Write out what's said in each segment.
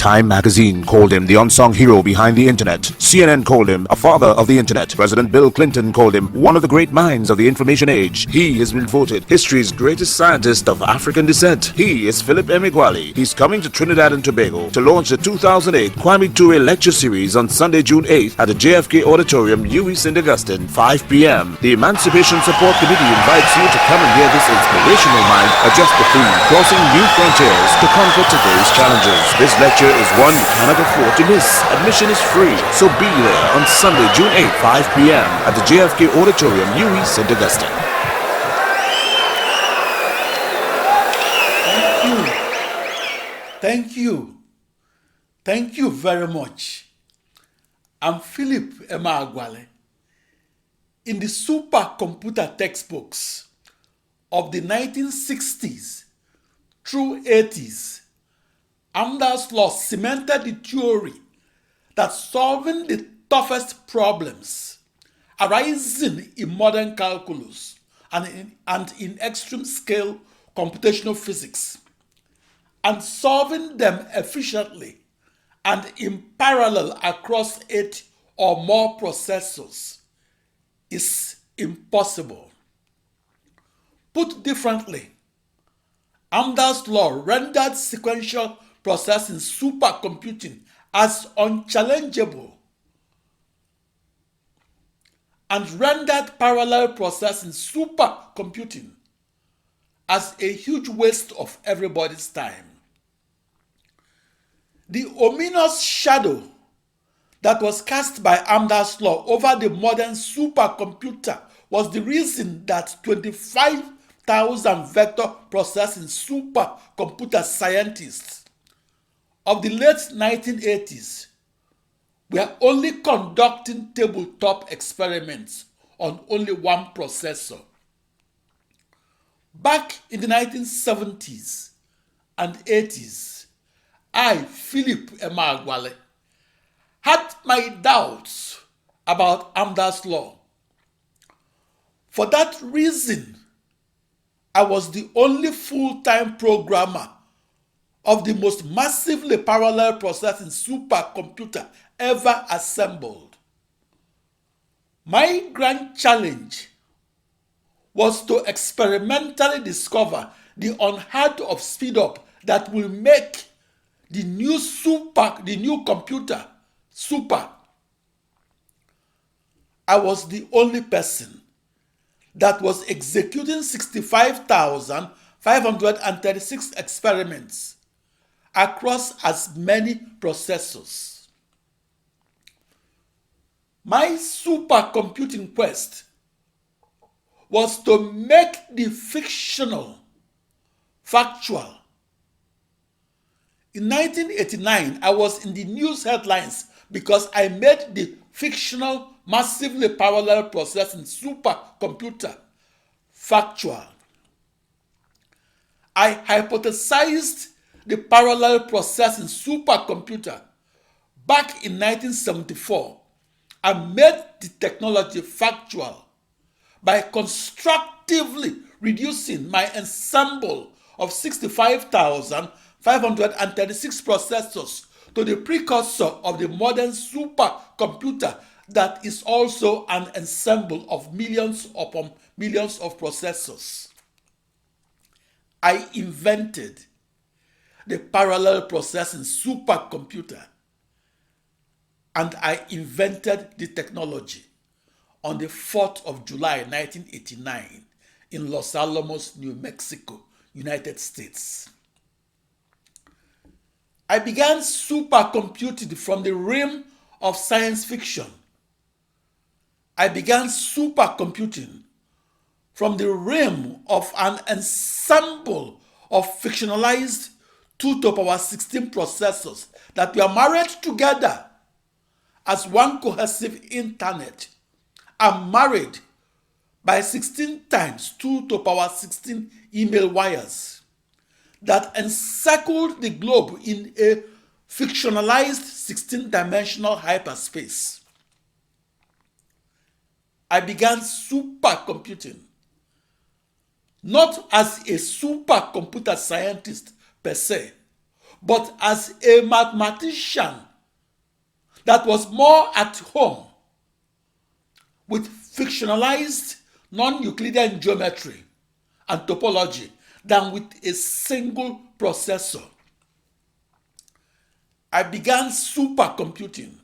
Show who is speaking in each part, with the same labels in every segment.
Speaker 1: Time magazine called him the unsung hero behind the internet. CNN called him a father of the internet. President Bill Clinton called him one of the great minds of the information age. He has been voted history's greatest scientist of African descent. He is Philip Emeagwali. He's coming to Trinidad and Tobago to launch the 2008 Kwame Ture lecture series on Sunday, June 8th at the JFK Auditorium, UWI St. Augustine, 5 p.m. The Emancipation Support Committee invites you to come and hear this inspirational mind adjust the theme, crossing new frontiers to conquer today's challenges. This lecture is one you cannot afford to miss. Admission is free, so be there on Sunday, June 8th, 5 p.m. at the JFK Auditorium, UWI St. Augustine.
Speaker 2: Thank you very much. I'm Philip Emeagwali. In the supercomputer textbooks of the 1960s through 80s, Amdahl's law cemented the theory that solving the toughest problems arising in modern calculus and in extreme scale computational physics, and solving them efficiently and in parallel across 8 or more processors is impossible. Put differently, Amdahl's law rendered sequential processing supercomputing as unchallengeable and rendered parallel processing supercomputing as a huge waste of everybody's time. The ominous shadow that was cast by Amdahl's law over the modern supercomputer was the reason that 25,000 vector processing supercomputer scientists of the late 1980s were only conducting tabletop experiments on only one processor. Back in the 1970s and 80s, I, Philip Emeagwali, had my doubts about Amdahl's law. For that reason, I was the only full-time programmer of the most massively parallel processing supercomputer ever assembled. My grand challenge was to experimentally discover the unheard of speedup that will make the new computer super. I was the only person that was executing 65,536 experiments across as many processors. My supercomputing quest was to make the fictional factual. In 1989, I was in the news headlines because I made the fictional massively parallel processing supercomputer factual. I hypothesized the parallel processing supercomputer back in 1974 and made the technology factual by constructively reducing my ensemble of 65,536 processors to the precursor of the modern supercomputer that is also an ensemble of millions upon millions of processors. I invented the parallel processing supercomputer, and I invented the technology on the 4th of July 1989 in Los Alamos, New Mexico, United States. I began supercomputing from the realm of science fiction. I began supercomputing from the realm of an ensemble of fictionalized 2 to the power 16 processors that were married together as one cohesive internet and married by 16 times 2 to the power 16 email wires that encircled the globe in a fictionalized 16-dimensional hyperspace. I began supercomputing not as a supercomputer scientist per se, but as a mathematician that was more at home with fictionalized non-Euclidean geometry and topology than with a single processor. I began supercomputing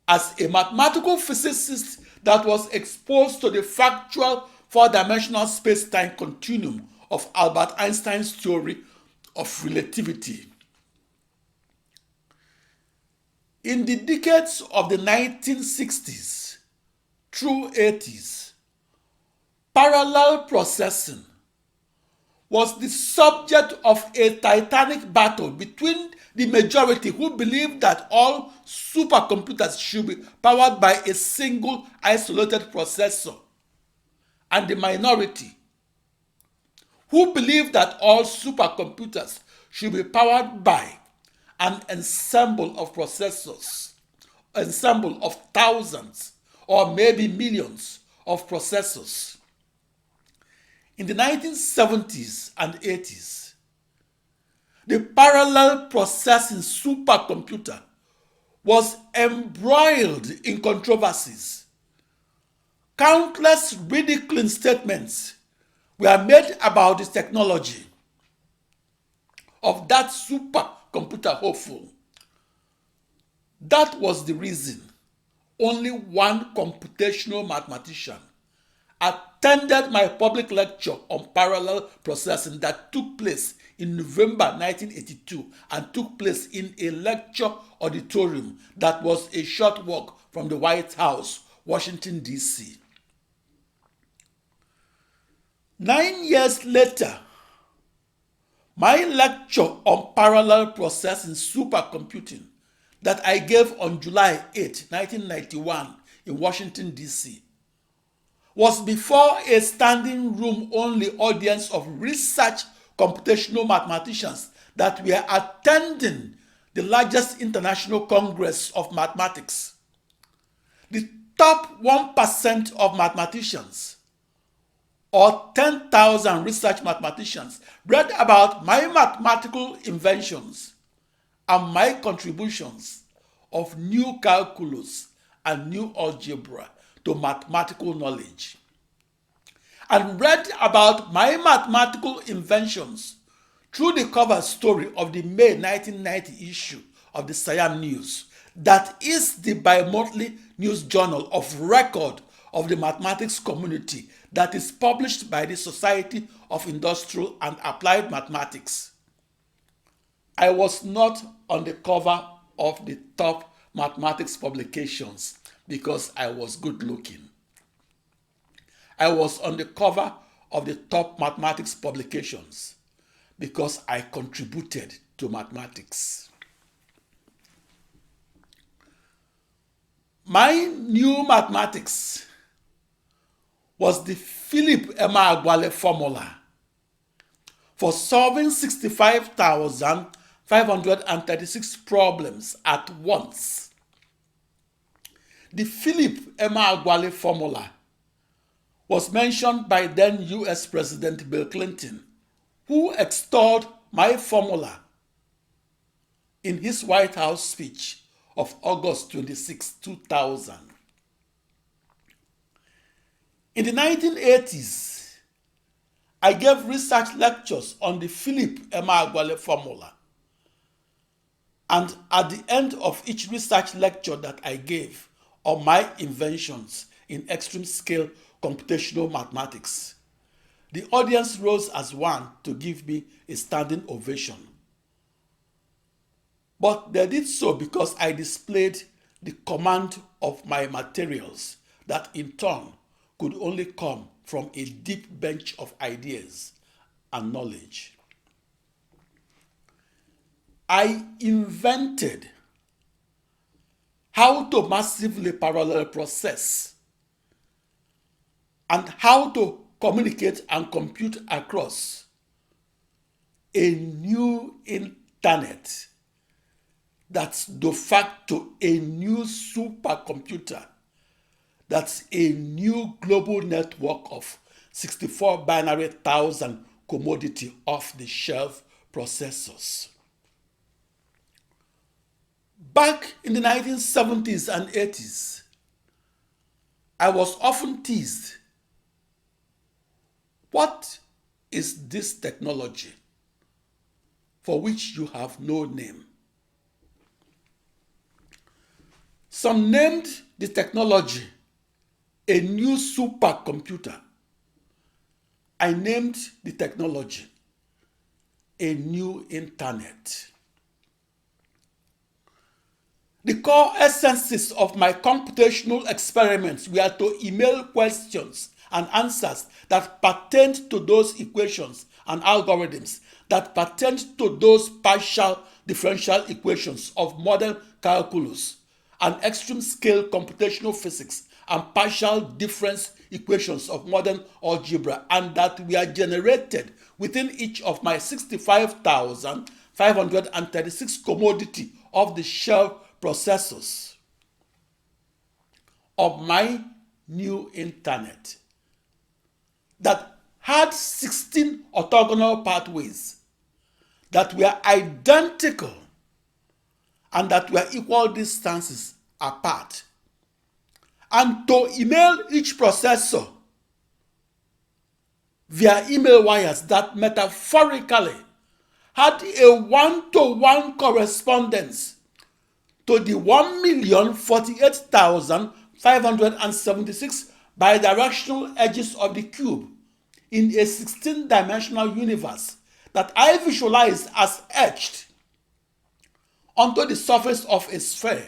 Speaker 2: as a mathematical physicist that was exposed to the factual four-dimensional space-time continuum of Albert Einstein's theory of relativity. In the decades of the 1960s through 80s, parallel processing was the subject of a titanic battle between the majority, who believed that all supercomputers should be powered by a single isolated processor, and the minority, who believed that all supercomputers should be powered by an ensemble of processors, ensemble of thousands or maybe millions of processors. In the 1970s and 80s, the parallel processing supercomputer was embroiled in controversies. Countless ridiculing statements were made about the technology of that supercomputer hopeful. That was the reason only one computational mathematician attended my public lecture on parallel processing that took place in November 1982 and took place in a lecture auditorium that was a short walk from the White House, Washington, D.C. 9 years later, my lecture on parallel processing supercomputing that I gave on July 8, 1991 in Washington, D.C. was before a standing room only audience of research computational mathematicians that were attending the largest international congress of mathematics. The top 1% of mathematicians, or 10,000 research mathematicians, read about my mathematical inventions and my contributions of new calculus and new algebra to mathematical knowledge, and read about my mathematical inventions through the cover story of the May 1990 issue of the Siam News, that is the bi-monthly news journal of record of the mathematics community that is published by the Society of Industrial and Applied Mathematics. I was not on the cover of the top mathematics publications because I was good looking. I was on the cover of the top mathematics publications because I contributed to mathematics. My new mathematics was the Philip Emeagwali formula for solving 65,536 problems at once. The Philip Emeagwali formula was mentioned by then US President Bill Clinton, who extolled my formula in his White House speech of August 26, 2000. In the 1980s, I gave research lectures on the Philip Emeagwali formula. And at the end of each research lecture that I gave on my inventions in extreme scale computational mathematics, the audience rose as one to give me a standing ovation. But they did so because I displayed the command of my materials that in turn could only come from a deep bench of ideas and knowledge. I invented how to massively parallel process and how to communicate and compute across a new internet that's de facto a new supercomputer, that's a new global network of 64 binary thousand commodity off-the-shelf processors. Back in the 1970s and 80s, I was often teased, what is this technology for which you have no name? Some named the technology a new supercomputer. I named the technology a new internet. The core essences of my computational experiments were to email questions and answers that pertained to those equations and algorithms that pertained to those partial differential equations of modern calculus and extreme scale computational physics and partial difference equations of modern algebra, and that were generated within each of my 65,536 commodity off-the-shelf processors of my new internet that had 16 orthogonal pathways that were identical and that were equal distances apart, and to email each processor via email wires that metaphorically had a one-to-one correspondence to the 1,048,576 bidirectional edges of the cube in a 16-dimensional universe that I visualized as etched onto the surface of a sphere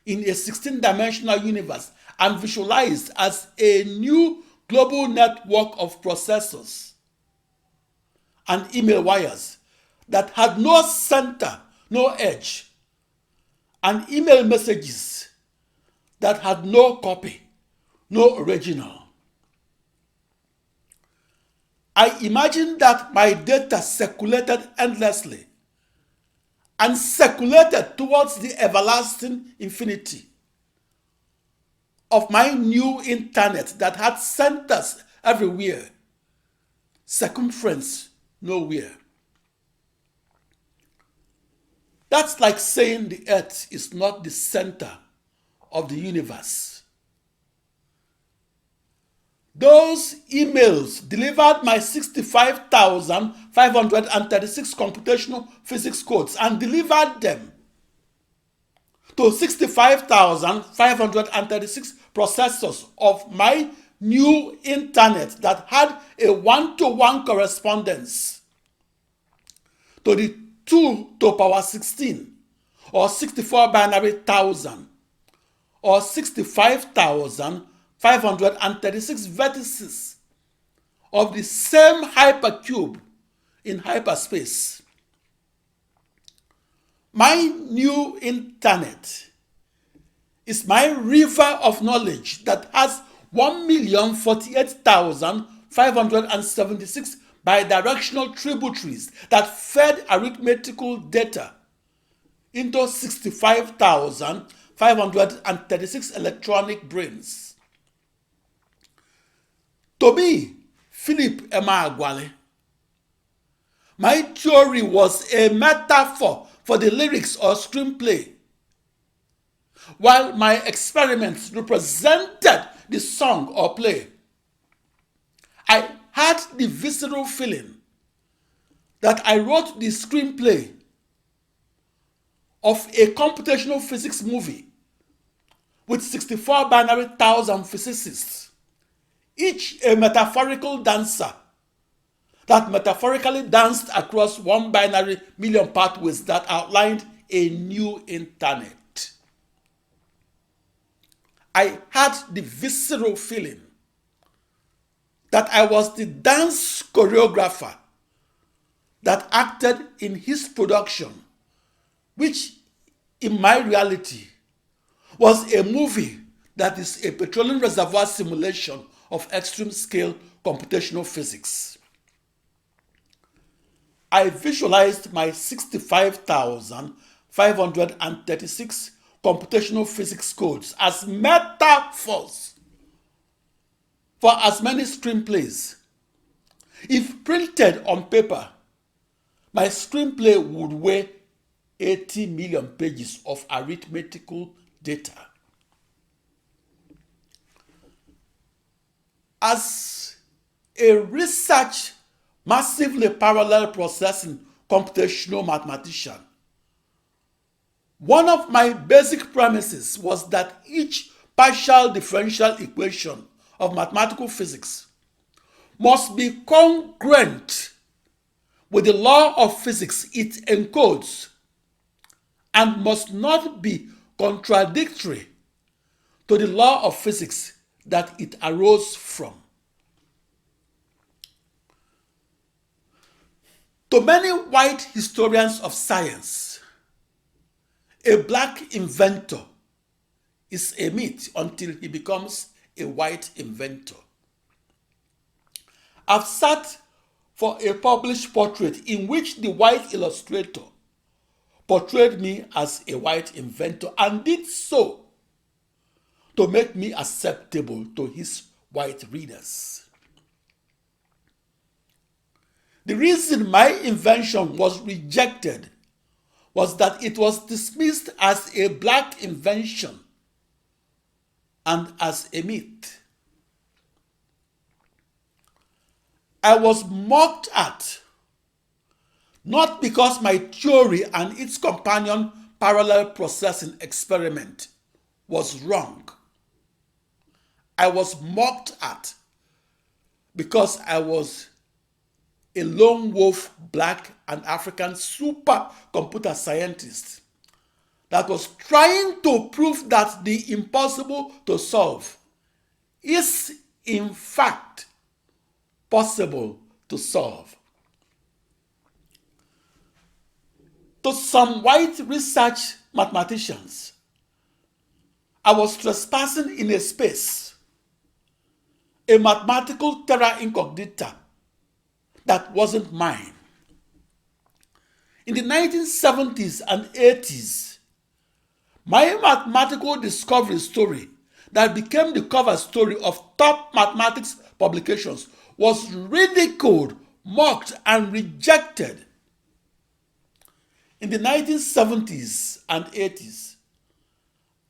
Speaker 2: in a 16-dimensional universe and visualized as a new global network of processors and email wires that had no center, no edge, and email messages that had no copy, no original. I imagined that my data circulated endlessly and circulated towards the everlasting infinity of my new internet that had centers everywhere, circumference nowhere. That's like saying the earth is not the center of the universe. Those emails delivered my 65,536 computational physics codes and delivered them to 65,536 processors of my new internet that had a one-to-one correspondence to the 2 to power 16 or 64 binary thousand or 65,536 vertices of the same hypercube in hyperspace. My new internet is my river of knowledge that has 1,048,576 bidirectional tributaries that fed arithmetical data into 65,536 electronic brains. To me, Philip Emeagwali, my theory was a metaphor for the lyrics or screenplay, while my experiments represented the song or play. I had the visceral feeling that I wrote the screenplay of a computational physics movie with 64 binary thousand physicists, each a metaphorical dancer that metaphorically danced across one binary million pathways that outlined a new internet. I had the visceral feeling that I was the dance choreographer that acted in his production, which in my reality was a movie that is a petroleum reservoir simulation of extreme scale computational physics. I visualized my 65,536 computational physics codes as metaphors for as many screenplays. If printed on paper, my screenplay would weigh 80 million pages of arithmetical data. As a research massively parallel processing computational mathematician, one of my basic premises was that each partial differential equation of mathematical physics must be congruent with the law of physics it encodes and must not be contradictory to the law of physics that it arose from. To many white historians of science, a black inventor is a myth until he becomes a white inventor. I've sat for a published portrait in which the white illustrator portrayed me as a white inventor and did so to make me acceptable to his white readers. The reason my invention was rejected was that it was dismissed as a black invention and as a myth. I was mocked at, not because my theory and its companion parallel processing experiment was wrong. I was mocked at because I was a lone wolf black and African supercomputer scientist that was trying to prove that the impossible to solve is in fact possible to solve. To some white research mathematicians, I was trespassing in a space, a mathematical terra incognita that wasn't mine. In the 1970s and 80s, my mathematical discovery story that became the cover story of top mathematics publications was ridiculed, mocked, and rejected. In the 1970s and 80s,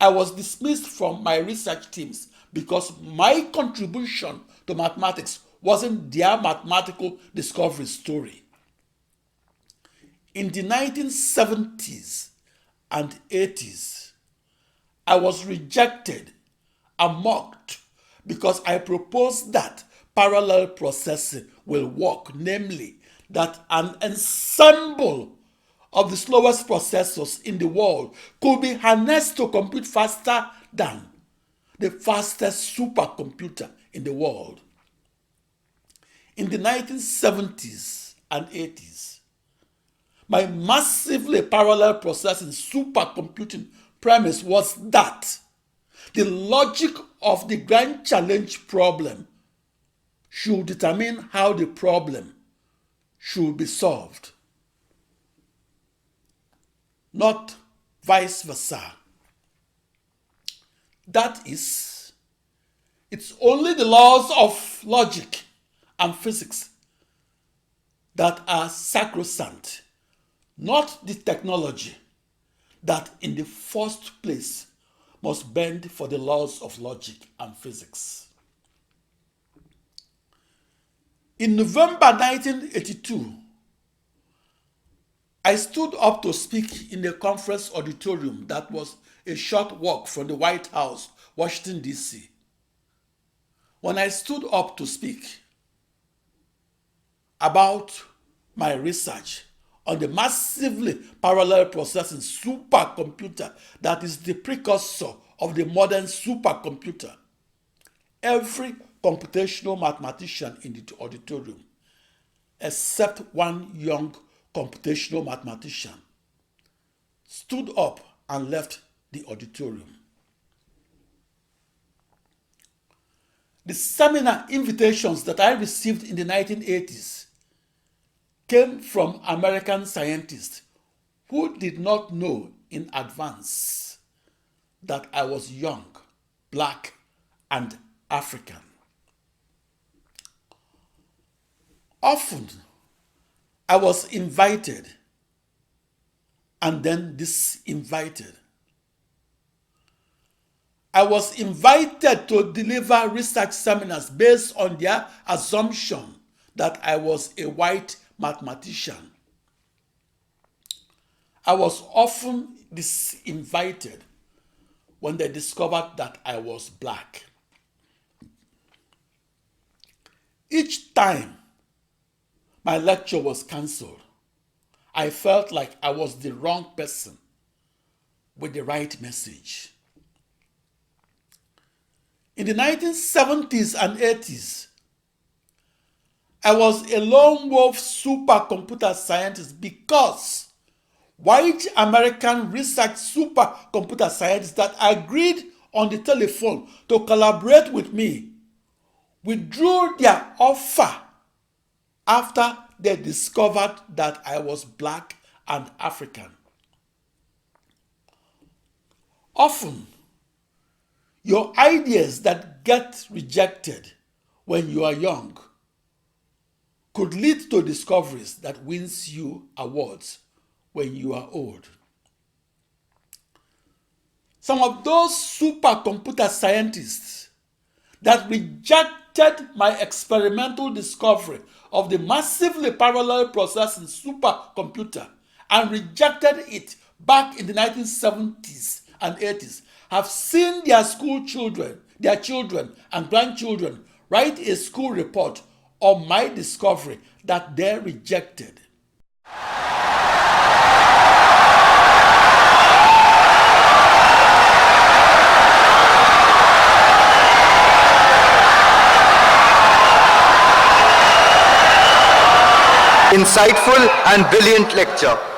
Speaker 2: I was dismissed from my research teams because my contribution to mathematics wasn't their mathematical discovery story. In the 1970s and 80s, I was rejected and mocked because I proposed that parallel processing will work, namely, that an ensemble of the slowest processors in the world could be harnessed to compute faster than the fastest supercomputer in the world. In the 1970s and 80s, my massively parallel processing supercomputing premise was that the logic of the grand challenge problem should determine how the problem should be solved, not vice versa. That is, it's only the laws of logic and physics that are sacrosanct, not the technology that in the first place must bend for the laws of logic and physics. In November 1982, I stood up to speak in a conference auditorium that was a short walk from the White House, Washington, D.C. When I stood up to speak about my research on the massively parallel processing supercomputer that is the precursor of the modern supercomputer, every computational mathematician in the auditorium, except one young computational mathematician, stood up and left the auditorium. The seminar invitations that I received in the 1980s came from American scientists who did not know in advance that I was young, black, and African. Often, I was invited and then disinvited. I was invited to deliver research seminars based on their assumption that I was a white mathematician. I was often disinvited when they discovered that I was black. Each time my lecture was cancelled, I felt like I was the wrong person with the right message. In the 1970s and 80s, I was a lone wolf supercomputer scientist because white American research supercomputer scientists that agreed on the telephone to collaborate with me withdrew their offer after they discovered that I was black and African. Often, your ideas that get rejected when you are young could lead to discoveries that wins you awards when you are old. Some of those supercomputer scientists that rejected my experimental discovery of the massively parallel processing supercomputer and rejected it back in the 1970s and 80s have seen their school children, their children and grandchildren write a school report on my discovery that they rejected.
Speaker 3: Insightful and brilliant lecture.